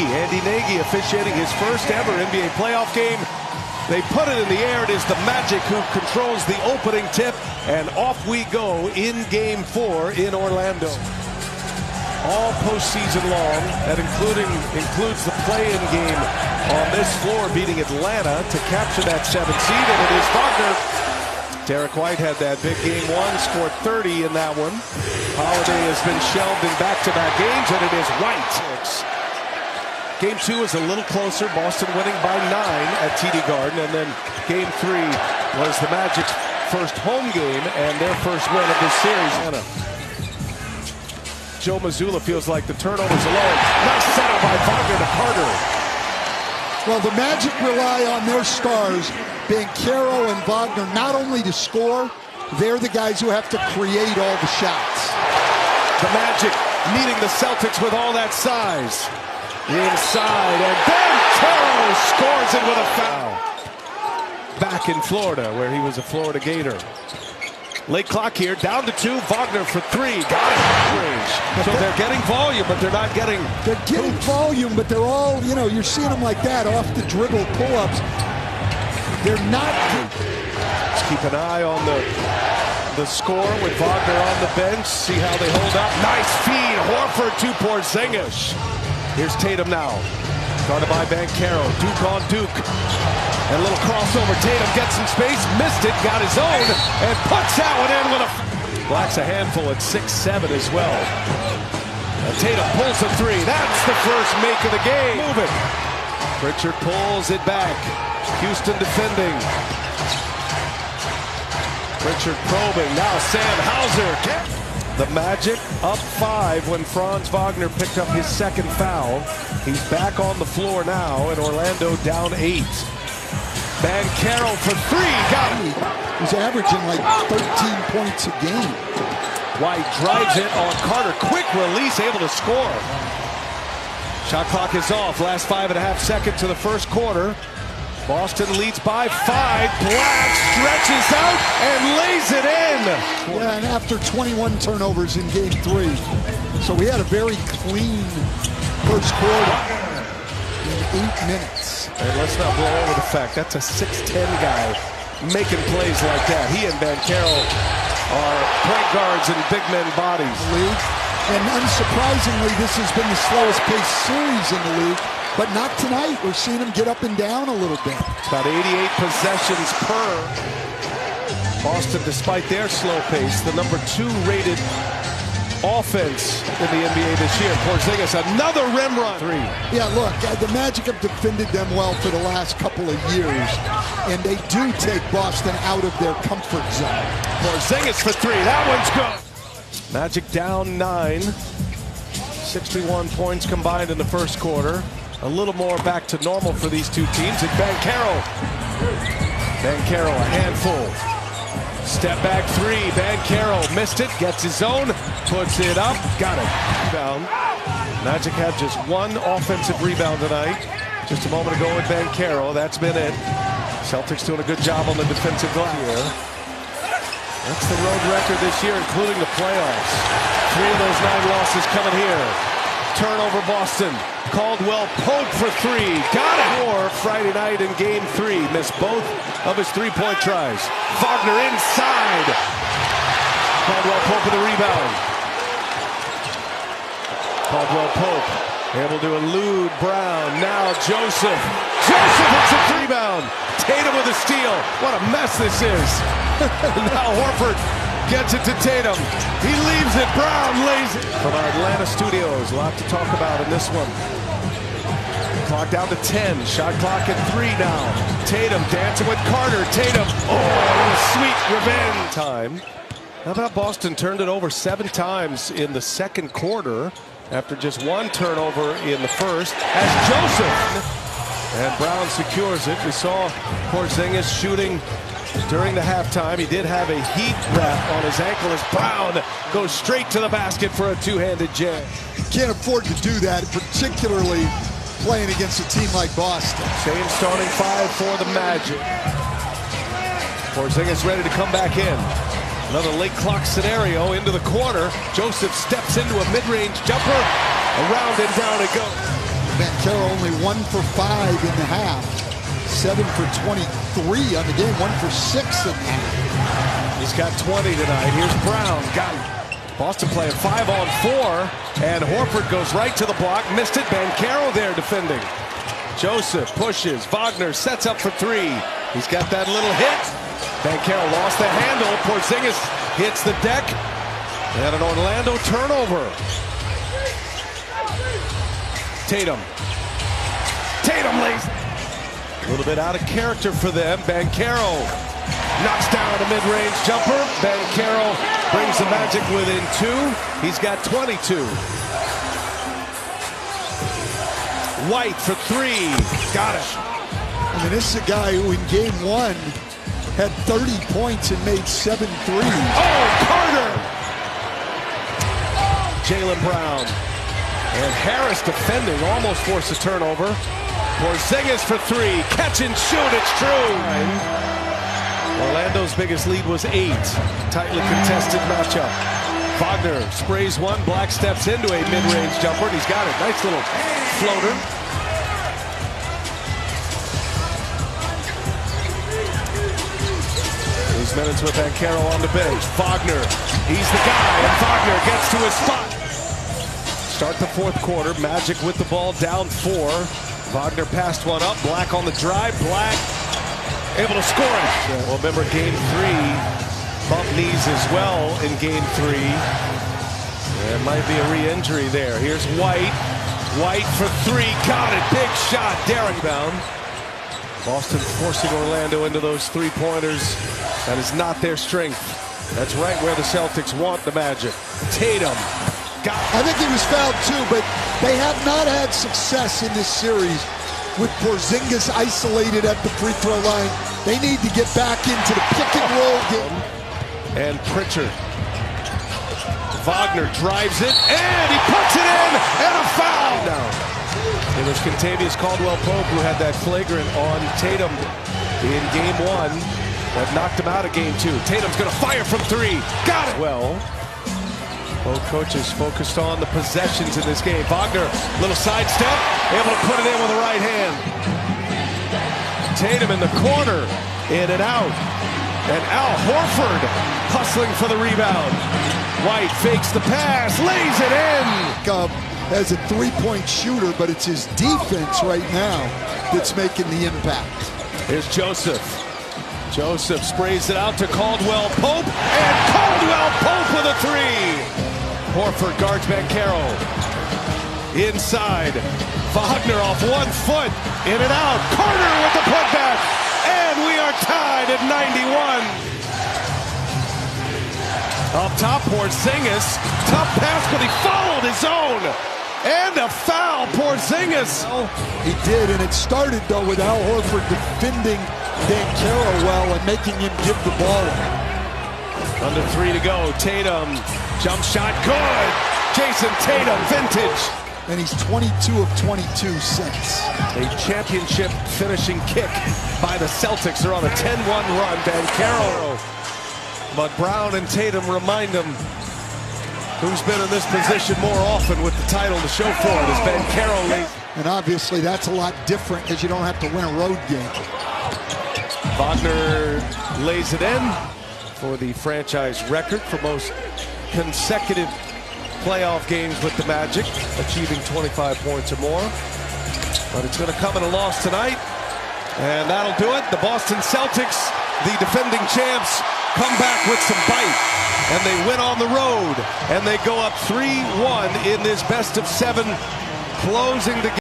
Andy Nagy officiating his first ever NBA playoff game. They put it in the air. It is the Magic who controls the opening tip, and off we go in Game 4 in Orlando. All postseason long, that includes the play-in game on this floor, beating Atlanta to capture that 7th seed, and it is Wagner. Derek White had that big Game 1, scored 30 in that one. Holiday has been shelved in back-to-back games, and it is White. Game 2 is a little closer, Boston winning by 9 at TD Garden, and then Game 3 was the Magic's first home game and their first win of this series. Joe Mazzulla feels like the turnovers alone. Nice setup by Wagner to Carter. Well, the Magic rely on their stars, Banchero and Wagner, not only to score, they're the guys who have to create all the shots. The Magic meeting the Celtics with all that size. Inside, and Banchero scores it with a foul. Back in Florida, where he was a Florida Gator. Late clock here, down to 2. Wagner for 3. Got it. So they're getting volume, but they're not getting... They're getting volume, but they're all, you're seeing them like that, off the dribble pull-ups. They're not... Let's keep an eye on the score with Wagner on the bench. See how they hold up. Nice feed. Horford to Porzingis. Here's Tatum now. Guarded by Banchero. Duke on Duke. And a little crossover. Tatum gets some space. Missed it. Got his own. And puts that one in with a... Black's a handful at 6'7" as well. And Tatum pulls a 3. That's the first make of the game. Move it. Pritchard pulls it back. Houston defending. Pritchard probing. Now Sam Hauser. The Magic up 5 when Franz Wagner picked up his second foul. He's back on the floor now, and Orlando down 8. Banchero for 3. Got it. He's averaging like 13 points a game. White drives it on Carter. Quick release, able to score. Shot clock is off. Last 5.5 seconds of the first quarter. Boston leads by 5. Black stretches out and lays it in. Yeah, and after 21 turnovers in Game 3. So we had a very clean first quarter in 8 minutes. And let's not blow over the fact that's a 6'10" guy making plays like that. He and Banchero are point guards and big men bodies. And unsurprisingly, this has been the slowest paced series in the league. But not tonight. We're seeing him get up and down a little bit. About 88 possessions per. Boston, despite their slow pace, the number 2 rated offense in the NBA this year. Porzingis, another rim run. 3. Yeah, look, the Magic have defended them well for the last couple of years, and they do take Boston out of their comfort zone. Porzingis for 3. That one's good. Magic down 9. 61 points combined in the first quarter. A little more back to normal for these two teams. And Banchero, a handful. Step back 3. Banchero missed it, gets his own, puts it up, got it. Rebound. Magic have just 1 offensive rebound tonight. Just a moment ago with Banchero, that's been it. Celtics doing a good job on the defensive glass here. That's the road record this year, including the playoffs. 3 of those 9 losses coming here. Turnover Boston. Caldwell Pope for 3. Got it! Or Friday night in Game 3. Missed both of his 3-point tries. Wagner inside. Caldwell Pope with the rebound. Caldwell Pope able to elude Brown. Now Joseph. Joseph hits a rebound. Tatum with a steal. What a mess this is. Now Horford gets it to Tatum. He leaves it. Brown lays it. From our Atlanta studios, a lot to talk about in this one. Clock down to 10. Shot clock at 3 now. Tatum dancing with Carter. Tatum. Oh, sweet revenge time. How about Boston turned it over 7 times in the second quarter after just 1 turnover in the first. As Joseph. And Brown secures it. We saw Porzingis shooting during the halftime. He did have a heat wrap on his ankle as Brown goes straight to the basket for a 2-handed jam. Can't afford to do that, particularly playing against a team like Boston. Same starting 5 for the Magic. Porzingis ready to come back in. Another late clock scenario into the corner. Joseph steps into a mid-range jumper. Around and down it goes. Banchero only 1 for 5 in the half. 7 for 23 on the game. 1 for 6 in the half. He's got 20 tonight. Here's Brown. Got him. Boston playing 5-on-4. And Horford goes right to the block. Missed it. Banchero there defending. Joseph pushes. Wagner sets up for 3. He's got that little hit. Banchero lost the handle. Porzingis hits the deck. And an Orlando turnover. Tatum lays. A little bit out of character for them. Banchero knocks down a mid-range jumper. Banchero brings the Magic within 2. He's got 22. White for 3. Got it. I mean, this is a guy who in game 1 had 30 points and made 7 threes. Oh, Carter! Jaylen Brown. And Harris defending, almost forced a turnover. Porzingis for 3. Catch and shoot, it's true. Orlando's biggest lead was 8. Tightly contested matchup. Wagner sprays one, Black steps into a mid-range jumper, and he's got it. Nice little floater. These minutes with Banchero on the bench. Wagner, he's the guy, and Wagner gets to his spot. Start the 4th quarter, Magic with the ball down 4. Wagner passed one up, Black on the drive, Black able to score it. Yeah. Well, remember game 3, bump knees as well in game 3. There might be a re-injury there. Here's White. White for 3, got it, big shot, daring bound. Boston forcing Orlando into those 3-pointers. That is not their strength. That's right where the Celtics want the Magic. Tatum. I think he was fouled too, but they have not had success in this series with Porzingis isolated at the free throw line. They need to get back into the pick and roll game. And Pritchard. Wagner drives it, and he puts it in, and a foul. Now, it was Kentavious Caldwell-Pope who had that flagrant on Tatum in game 1 that knocked him out of game 2. Tatum's going to fire from 3. Got it. Well, both coaches focused on the possessions in this game. Wagner, little sidestep, able to put it in with the right hand. Tatum in the corner, in and out. And Al Horford hustling for the rebound. White fakes the pass, lays it in. As a 3-point shooter, but it's his defense right now that's making the impact. Here's Joseph. Joseph sprays it out to Caldwell-Pope, and Caldwell-Pope with a 3. Horford guards Banchero. Inside. Wagner off 1 foot. In and out. Carter with the putback. And we are tied at 91. Up top, Porzingis. Tough pass, but he followed his own. And a foul, Porzingis. He did, and it started, though, with Al Horford defending Banchero well and making him give the ball away. Under 3 to go. Tatum. Jump shot, good. Jason Tatum, vintage. And he's 22 of 22 since. A championship finishing kick by the Celtics. They're on a 10-1 run. Banchero. But Brown and Tatum remind him who's been in this position more often with the title to show for it as Banchero leads. And obviously that's a lot different because you don't have to win a road game. Wagner lays it in for the franchise record for most consecutive playoff games with the Magic, achieving 25 points or more. But it's going to come in a loss tonight, and that'll do it. The Boston Celtics, the defending champs, come back with some bite, and they win on the road, and they go up 3-1 in this best-of-7, closing the game.